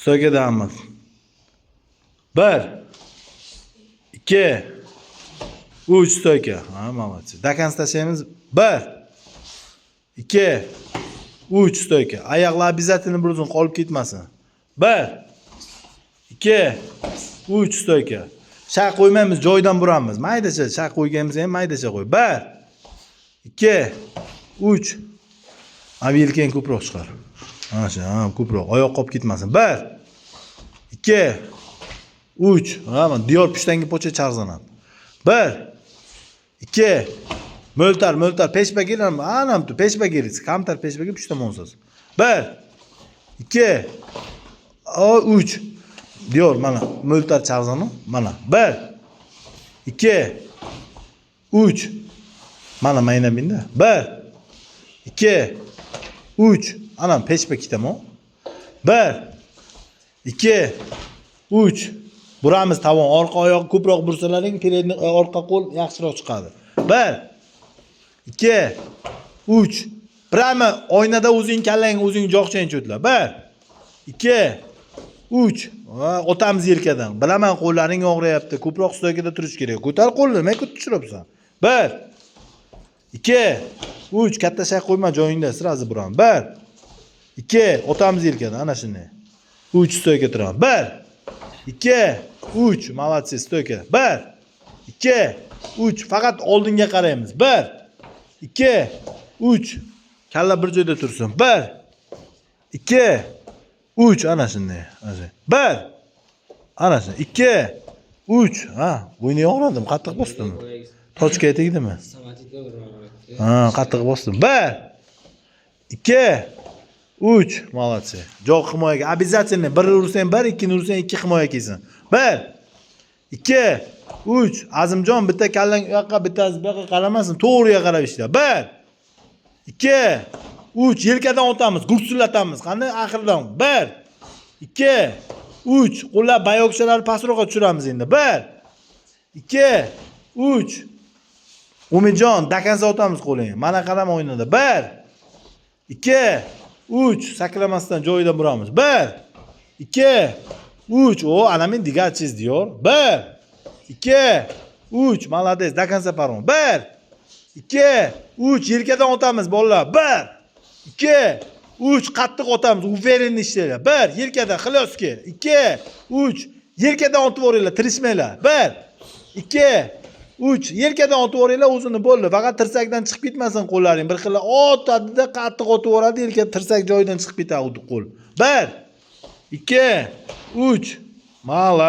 Stoykadamiz. 1 2 3 stoyka. Ha, молодцы. Dakanni tashlaymiz. 1 2 3 stoyka. Oyoqlar обязательно bir uzun qolib ketmasin. 1 2 3 stoyka. Shaq qo'ymaymiz, joydan buramiz. Maydacha shaq qo'yganimiz ham maydacha qo'y. 1 2 3. Abi yelkang ko'proq chiqar. Mana shu, ko'proq oyoq qolib ketmasin. 1 2 3. Ha, mana diyor pushtanga pocha chaqsanadi. 1 2 Mo'ltar peshba kelarmi? Anam tu peshba kelsiz. Kamtar peshbaga pushtamonsiz. 1 2 3. Diyor mana mo'ltar chaqsani. Mana 1 2 3. Mana mayna binda. 1 2 3. Anam peshba ketamo. 1 2 3. Buramiz tavon, orqa oyoq ko'proq bursalaring, peredni orqa qo'l yaxshiroq chiqadi. 1 2 3. Prama oynada o'zing kallang, o'zing joqchang cho'tla. 1 2 3. O'tamiz yelkadan. Bilaman qo'llaring og'riyapti. Ko'proq stoykada turish kerak. Ko'tar qo'lni, nima tushiribsan? 1 2 3. Katta shay qo'yma joyingda, sirazi buraman. 1 2 o'tamiz yelkadan, ana shunday. 3 stoyka turaman. 1 2 3. Молодцы, stoyka. 1 2 3. Faqat oldinga qaraymiz. 1 2 3. Kalla bir joyda tursin. 1 2 3. Ana shunday. 1 ana shunday. 2 3. Ha, bo'yni og'radimi? Qattiq bosdimi? Tochka tegdimi? Ha, qattiq bosdim. 1 2 3. Молодцы. Joq himoyaga обязательно bir ursang 1, ikkini ursang 2 himoya kelsin. 1 2 3. Azimjon bitta kallang u yoqqa, bittasi bu yoqqa qaramasin, to'g'riga qarab ishla. 1 2 3. Yelkadan o'tamiz, gursillatamiz. Qanday axirdan? 1 2 3. Qo'llar bayoqchalar pastroqqa tushiramiz endi. 1 2 3. Umidjon, dakansa o'tamiz qo'ling. Mana qarama o'ynada. 1 2 3. Sakramasdan joyidan buramiz. 1 2 3. O, ana men digar chiz diyor. 1 2 3. Молодец, dakansa paron. 1 2 3. Yelkadan o'tamiz bolalar. 1 2 3. Qattiq o'tamiz. Uferinni ishlaylar. 1 yelkadan xilyoski. 2 3. Yelkadan o'tib o'ringlar, tirishmanglar. 1 2 3. Yelkadan o'tib o'ringlar, o'zini bo'ldi. Faqat tirsakdan chiqib ketmasin qo'llaring. Bir xil otadida qattiq o'tib o'radi, yelka tirsak joyidan chiqib ketadi qo'l. 1 2 3. Молодец.